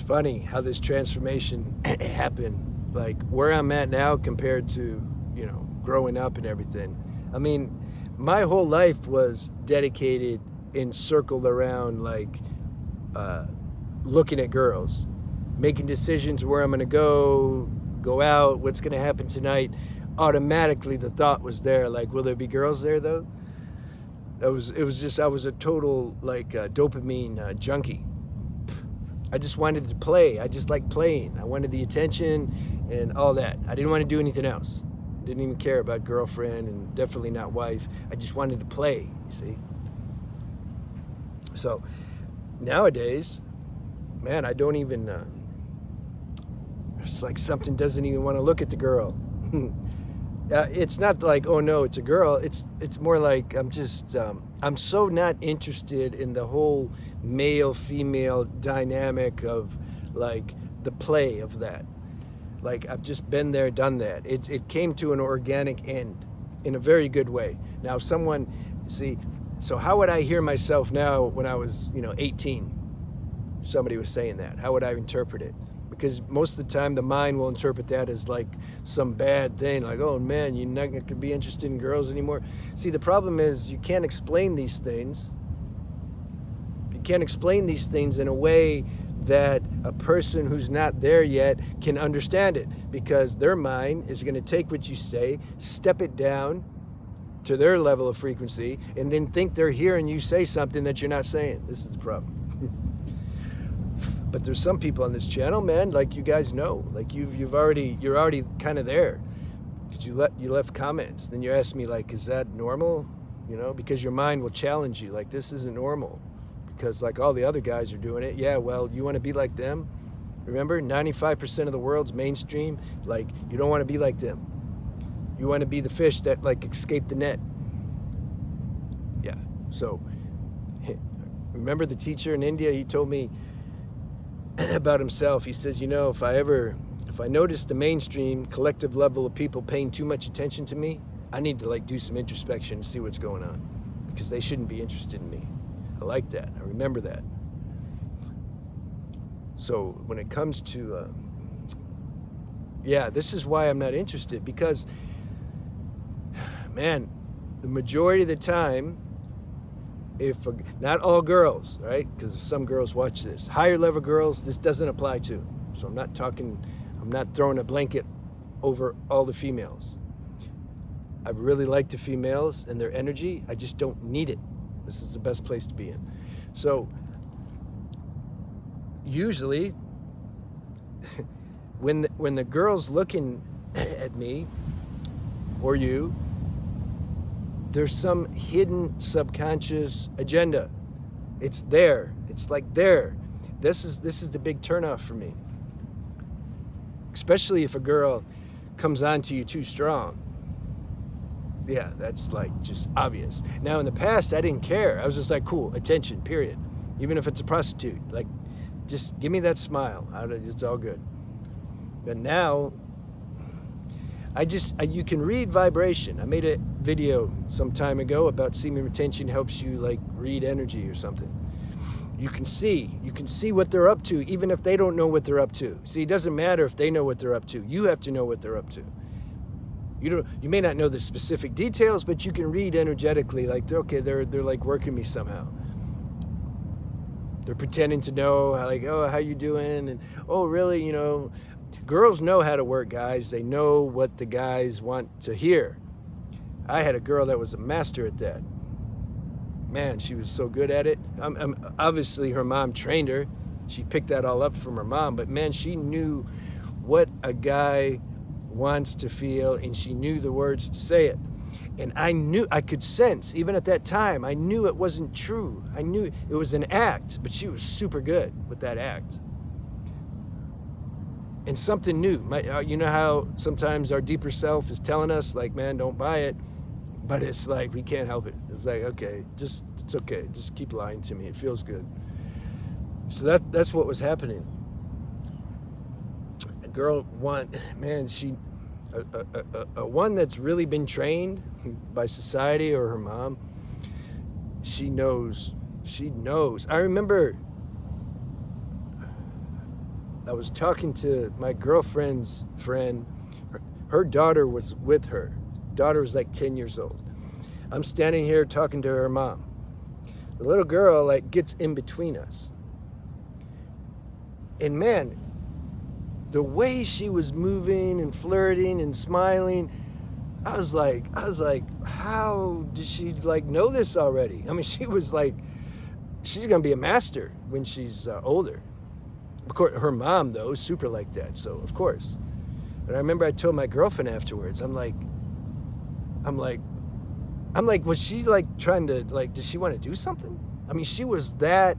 funny how this transformation happened, like where I'm at now compared to, growing up and everything. I mean, my whole life was dedicated and circled around like looking at girls, making decisions where I'm going to go out, what's going to happen tonight. Automatically the thought was there, like, will there be girls there though? I was a total like dopamine junkie. I just wanted to play. I just liked playing. I wanted the attention and all that. I didn't want to do anything else. Didn't even care about girlfriend and definitely not wife. I just wanted to play, you see. So nowadays, man, I don't even, it's like something doesn't even want to look at the girl. It's not like, oh no, it's a girl. It's more like I'm so not interested in the whole male-female dynamic of like the play of that. Like I've just been there, done that. It came to an organic end in a very good way. Now so how would I hear myself now when I was, 18? Somebody was saying that. How would I interpret it? Because most of the time the mind will interpret that as like some bad thing, like, oh man, you're not going to be interested in girls anymore. See, the problem is you can't explain these things. You can't explain these things in a way that a person who's not there yet can understand it, because their mind is going to take what you say, step it down to their level of frequency, and then think they're hearing you say something that you're not saying. This is the problem. But there's some people on this channel, man, like you guys know, like you're already kind of there, because you left comments. Then you asked me, like, is that normal? Because your mind will challenge you, like, this isn't normal, because like all the other guys are doing it. Yeah, well, you want to be like them? Remember, 95% of the world's mainstream, like, you don't want to be like them. You want to be the fish that like escaped the net. Yeah. So remember the teacher in India, he told me about himself. He says, if I notice the mainstream collective level of people paying too much attention to me, I need to like do some introspection and see what's going on, because they shouldn't be interested in me. I like that. I remember that. So when it comes to, this is why I'm not interested, because, man, the majority of the time, not all girls, right? Because some girls watch this. Higher level girls, this doesn't apply to. So I'm not throwing a blanket over all the females. I really like the females and their energy. I just don't need it. This is the best place to be in. So usually when the girl's looking at me or you, there's some hidden subconscious agenda. It's there. It's like there. This is the big turnoff for me. Especially if a girl comes on to you too strong. Yeah, that's like just obvious. Now in the past, I didn't care. I was just like, cool, attention, period. Even if it's a prostitute, like, just give me that smile. It's all good. But now, you can read vibration. I made a video some time ago about semen retention helps you like read energy or something. You can see what they're up to, even if they don't know what they're up to. See, it doesn't matter if they know what they're up to. You have to know what they're up to. You may not know the specific details, but you can read energetically, like, they're like working me somehow. They're pretending to know, like, oh, how you doing? And, oh, really, girls know how to work guys. They know what the guys want to hear. I had a girl that was a master at that. Man, she was so good at it. Obviously, her mom trained her. She picked that all up from her mom. But, man, she knew what a guy wants to feel, and she knew the words to say it. And I could sense, even at that time, I knew it wasn't true. I knew it was an act, but she was super good with that act. And something new. You know how sometimes our deeper self is telling us, like, man, don't buy it. But it's like, we can't help it. It's like, okay, it's okay. Just keep lying to me. It feels good. So that's what was happening. A girl, one that's really been trained by society or her mom, she knows. I remember I was talking to my girlfriend's friend. Her daughter was with her. Daughter was like 10 years old. I'm standing here talking to her mom. The little girl like gets in between us. And man, the way she was moving and flirting and smiling, I was like, how did she like know this already? I mean, she was like, she's gonna be a master when she's older. Of course, her mom though is super like that, so of course. But I remember I told my girlfriend afterwards, I'm like, was she like trying to like, did she want to do something? I mean, she was that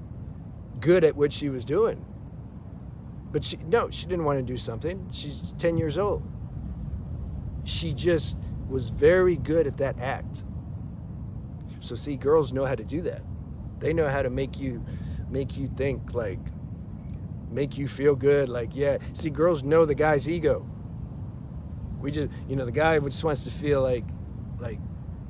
good at what she was doing. But she didn't want to do something. She's 10 years old. She just was very good at that act. So see, girls know how to do that. They know how to make you think, like, make you feel good. Like, yeah. See, girls know the guy's ego. We just, the guy just wants to feel like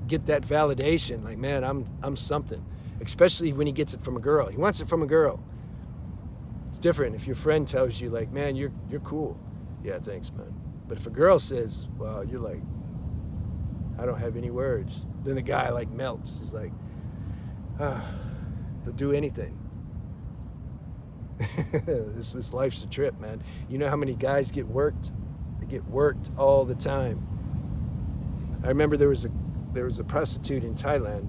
get that validation. Like, man, I'm something. Especially when he gets it from a girl. He wants it from a girl. It's different if your friend tells you, like, man, you're cool. Yeah, thanks, man. But if a girl says, well, you're like, I don't have any words, then the guy like melts. He's like, he'll do anything. This life's a trip, man. You know how many guys get worked? They get worked all the time. I remember there was a prostitute in Thailand.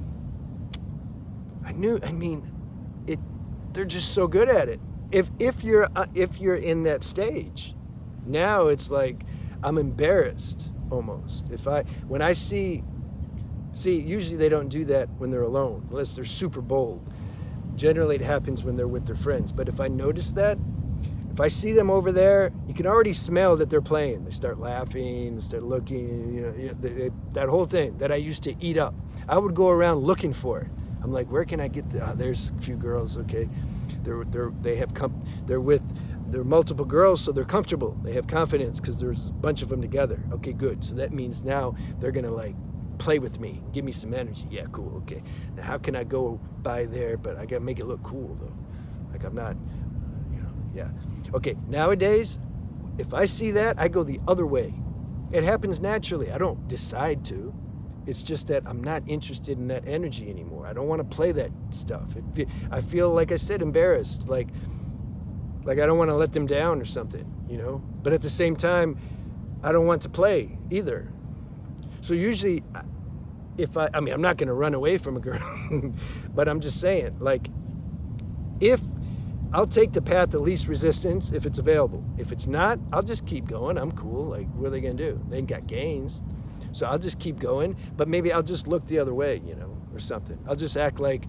They're just so good at it. If you're in that stage, now it's like I'm embarrassed almost. When I see, usually they don't do that when they're alone, unless they're super bold. Generally it happens when they're with their friends. But if I notice that, if I see them over there, you can already smell that they're playing. They start laughing, they start looking, that whole thing that I used to eat up. I would go around looking for it. I'm like, where can I get there's a few girls, okay. They're multiple girls, so they're comfortable. They have confidence because there's a bunch of them together. Okay, good. So that means now they're gonna like play with me, give me some energy. Yeah, cool. Okay. Now how can I go by there, but I gotta make it look cool though. Like I'm not, yeah. Okay. Nowadays, if I see that, I go the other way. It happens naturally. I don't decide to. It's just that I'm not interested in that energy anymore. I don't want to play that stuff. I feel, like I said, embarrassed. Like I don't want to let them down or something, But at the same time, I don't want to play either. So usually, I'm not going to run away from a girl, but I'm just saying, like, if I'll take the path of least resistance if it's available. If it's not, I'll just keep going. I'm cool. Like, what are they going to do? They ain't got gains. So I'll just keep going, but maybe I'll just look the other way, or something. I'll just act like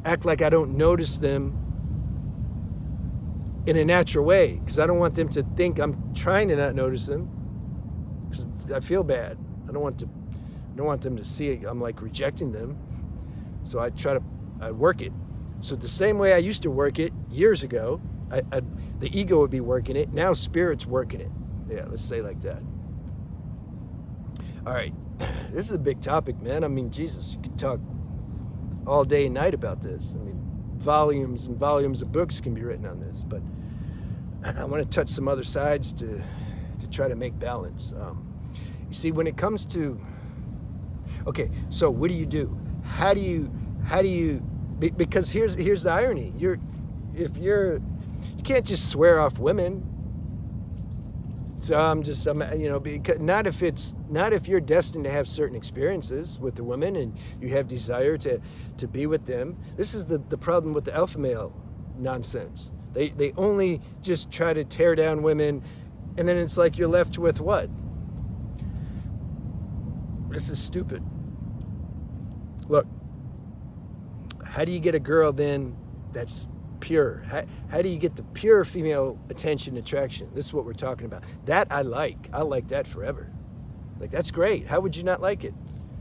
I don't notice them in a natural way, because I don't want them to think I'm trying to not notice them, because I feel bad. I don't want them to see it. I'm like rejecting them. So I work it. So the same way I used to work it years ago, the ego would be working it. Now spirit's working it. Yeah, let's say like that. All right, this is a big topic, man. I mean, Jesus, you could talk all day and night about this. I mean, volumes and volumes of books can be written on this, but I want to touch some other sides to try to make balance. You see, when it comes to, okay, so what do you do? How do you, because here's the irony. You can't just swear off women. So because not if you're destined to have certain experiences with the women and you have desire to be with them. This is the problem with the alpha male nonsense. They only just try to tear down women, and then it's like you're left with what? This is stupid. Look, how do you get a girl then that's pure? How do you get the pure female attention attraction? This is what we're talking about. That I like that forever. Like, that's great. How would you not like it?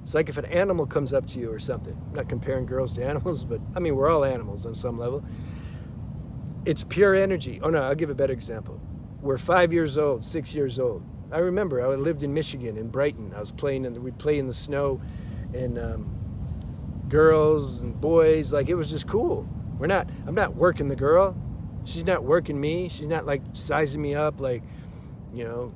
It's like if an animal comes up to you or something. I'm not comparing girls to animals, but I mean, we're all animals on some level. It's pure energy. Oh no, I'll give a better example. We're 5 years old, 6 years old. I remember I lived in Michigan, in Brighton. I was we'd play in the snow, and girls and boys, like, it was just cool. I'm not working the girl. She's not working me. She's not like sizing me up like, you know,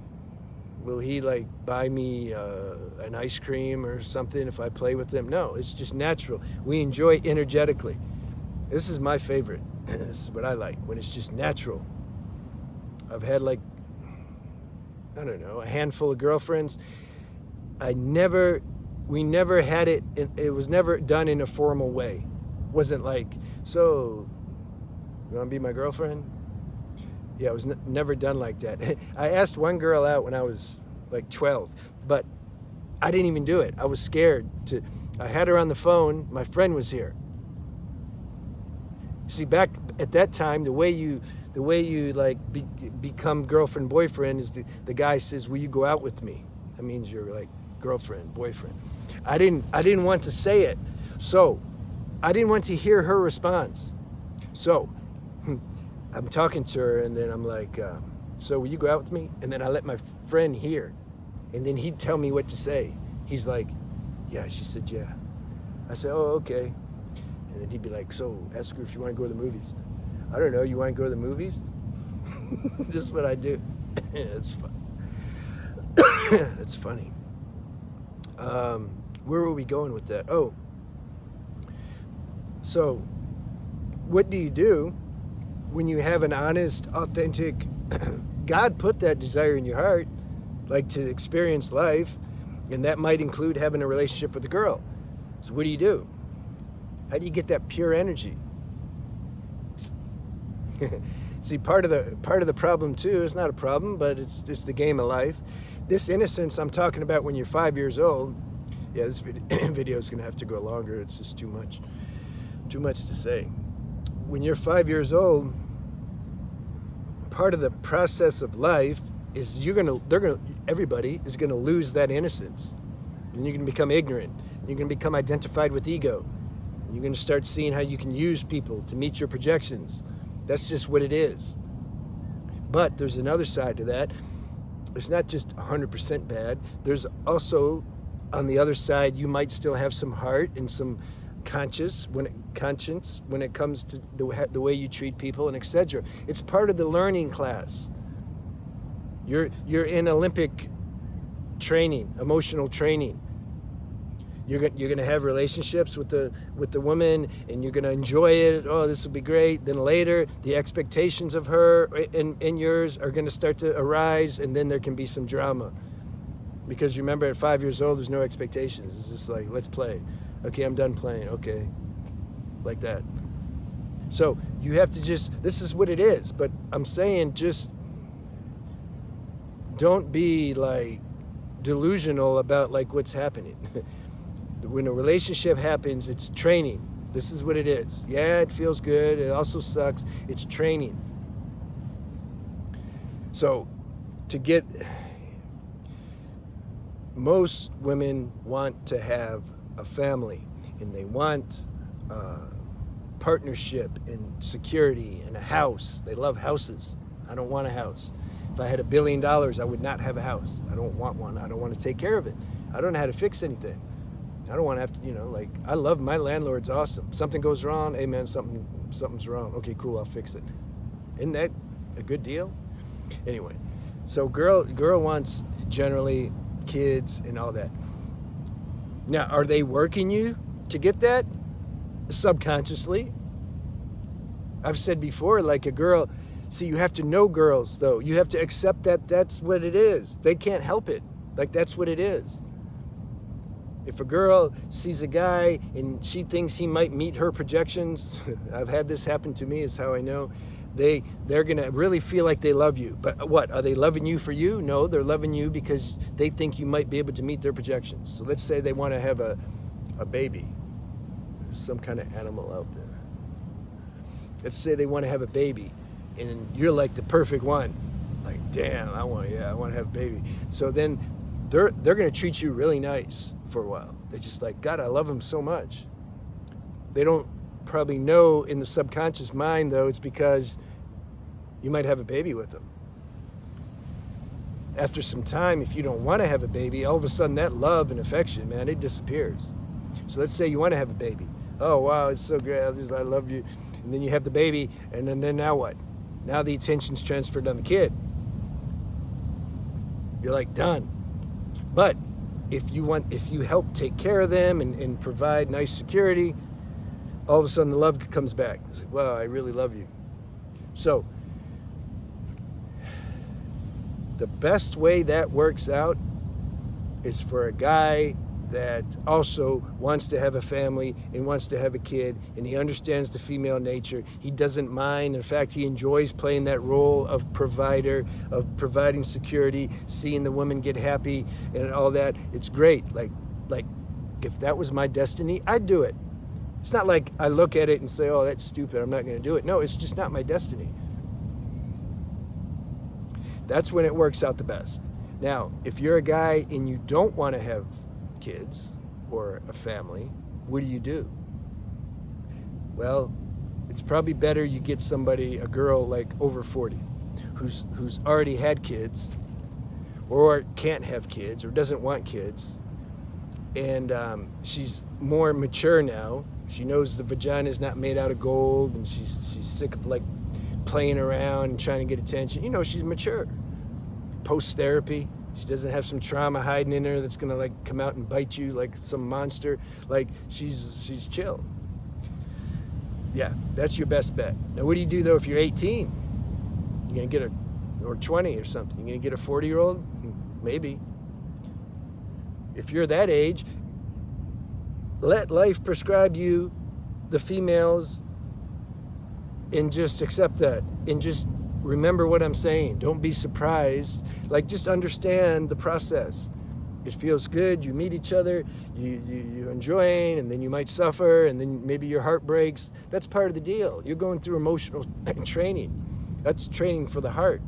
will he like buy me an ice cream or something if I play with him? No, it's just natural. We enjoy energetically. This is my favorite. This is what I like, when it's just natural. I've had like, I don't know, a handful of girlfriends. We never had it, it was never done in a formal way. Wasn't like, so, you want to be my girlfriend? Yeah, it was never done like that. I asked one girl out when I was like 12, but I didn't even do it. I was scared to. I had her on the phone. My friend was here. See, back at that time, the way you like become girlfriend boyfriend is the guy says, "Will you go out with me?" That means you're like girlfriend boyfriend. I didn't want to say it, so I didn't want to hear her response. So I'm talking to her, and then I'm like, "So will you go out with me?" And then I let my friend hear, and then he'd tell me what to say. He's like, "Yeah," she said, "Yeah." I said, "Oh, okay." And then he'd be like, "So ask her if you want to go to the movies." I don't know, you want to go to the movies? This is what I do. It's fun. It's funny. Where were we going with that? Oh, so what do you do when you have an honest, authentic, God put that desire in your heart, like to experience life, and that might include having a relationship with a girl. So what do you do? How do you get that pure energy? See, part of the problem too, it's not a problem, but it's the game of life. This innocence I'm talking about when you're 5 years old. Yeah, this video is gonna have to go longer. It's just too much to say. When you're 5 years old, part of the process of life is everybody is gonna lose that innocence. And you're gonna become ignorant. You're gonna become identified with ego. You're gonna start seeing how you can use people to meet your projections. That's just what it is. But there's another side to that. It's not just 100% bad. There's also, on the other side, you might still have some heart and some conscience when it comes to the way you treat people and etc. It's part of the learning class. You're in Olympic training, emotional training. You're going to have relationships with the woman, and you're going to enjoy it. Oh, this will be great. Then later, the expectations of her and yours are going to start to arise, and then there can be some drama. Because remember, at 5 years old, there's no expectations. It's just like, let's play. Okay, I'm done playing. Okay, like that. So you have to this is what it is. But I'm saying, just don't be like delusional about like what's happening. When a relationship happens, it's training. This is what it is. Yeah, it feels good. It also sucks. It's training. So most women want to have a family, and they want partnership and security and a house. They love houses. I don't want a house. If I had $1 billion, I would not have a house. I don't want one. I don't want to take care of it. I don't know how to fix anything. I don't want to have to, like, I love my landlord's awesome. Something goes wrong, hey man, something's wrong. Okay, cool, I'll fix it. Isn't that a good deal? Anyway, so girl wants generally kids and all that. Now, are they working you to get that? Subconsciously. I've said before, like a girl, see, you have to know girls though. You have to accept that that's what it is. They can't help it. Like, that's what it is. If a girl sees a guy and she thinks he might meet her projections, I've had this happen to me, is how I know, they're gonna really feel like they love you. But what, are they loving you for you? No, they're loving you because they think you might be able to meet their projections. So let's say they want to have a baby. There's some kind of animal out there. Let's say they want to have a baby, and you're like the perfect one. Like, damn, I want to have a baby. So then they're going to treat you really nice for a while. They're just like, God, I love him so much. They don't probably know in the subconscious mind, though, it's because you might have a baby with them. After some time, if you don't want to have a baby, all of a sudden that love and affection, man, it disappears. So let's say you want to have a baby. Oh, wow, it's so great. I love you. And then you have the baby, and then now what? Now the attention's transferred on the kid. You're like, done. But if you help take care of them and provide nice security, all of a sudden the love comes back. It's like, wow, I really love you. So the best way that works out is for a guy that also wants to have a family and wants to have a kid, and he understands the female nature. He doesn't mind. In fact, he enjoys playing that role of provider, of providing security, seeing the woman get happy and all that. It's great. Like if that was my destiny, I'd do it. It's not like I look at it and say, oh, that's stupid, I'm not going to do it. No, it's just not my destiny. That's when it works out the best. Now, if you're a guy and you don't want to have kids or a family, what do? Well, it's probably better you get somebody, a girl like over 40, who's already had kids or can't have kids or doesn't want kids, and she's more mature now. She knows the vagina is not made out of gold, and she's sick of like playing around and trying to get attention. You know, she's mature. Post-therapy, she doesn't have some trauma hiding in her that's gonna like come out and bite you like some monster. Like she's chill. Yeah, that's your best bet. Now, what do you do though if you're 18? You're gonna get or 20 or something. You're gonna get a 40-year-old? Maybe. If you're that age, let life prescribe you the females and just accept that and just remember what I'm saying. Don't be surprised. Like, just understand the process. It feels good. You meet each other, you enjoying, and then you might suffer, and then maybe your heart breaks. That's part of the deal. You're going through emotional training. That's training for the heart.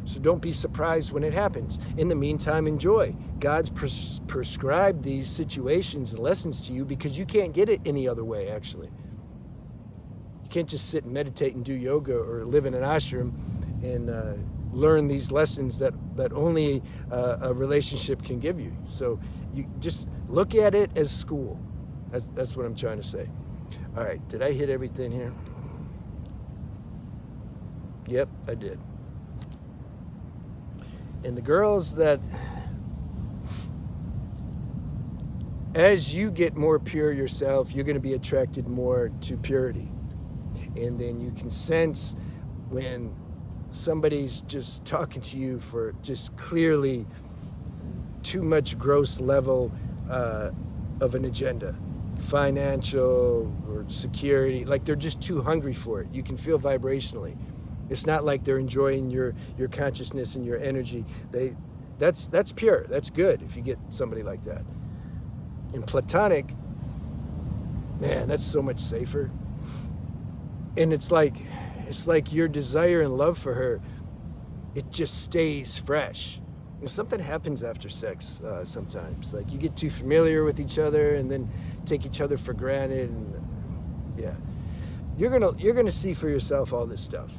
So don't be surprised when it happens. In the meantime, enjoy. God's prescribed these situations and lessons to you because you can't get it any other way, actually. You can't just sit and meditate and do yoga or live in an ashram and learn these lessons that only a relationship can give you. So you just look at it as school. That's what I'm trying to say. All right, did I hit everything here? Yep, I did. And the girls that, as you get more pure yourself, you're going to be attracted more to purity. And then you can sense when somebody's just talking to you for just clearly too much gross level of an agenda, financial or security, like they're just too hungry for it. You can feel vibrationally. It's not like they're enjoying your consciousness and your energy. That's pure. That's good if you get somebody like that. In platonic, man, that's so much safer. And it's like your desire and love for her, it just stays fresh. And something happens after sex sometimes. Like you get too familiar with each other and then take each other for granted. And yeah, you're gonna see for yourself all this stuff.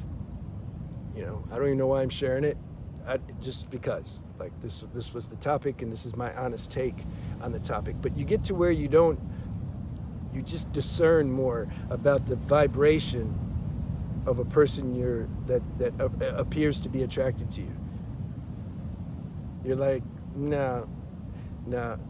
You know, I don't even know why I'm sharing it. Just because, like this was the topic, and this is my honest take on the topic. But you get to where you just discern more about the vibration of a person that appears to be attracted to you. You're like, no,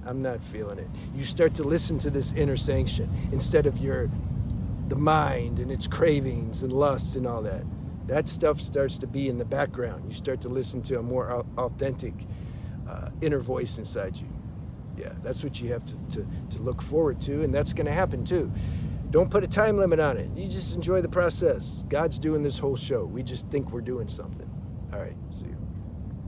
I'm not feeling it. You start to listen to this inner sanction instead of the mind and its cravings and lust and all that. That stuff starts to be in the background. You start to listen to a more authentic inner voice inside you. Yeah, that's what you have to look forward to, and that's going to happen too. Don't put a time limit on it. You just enjoy the process. God's doing this whole show. We just think we're doing something. All right, see you.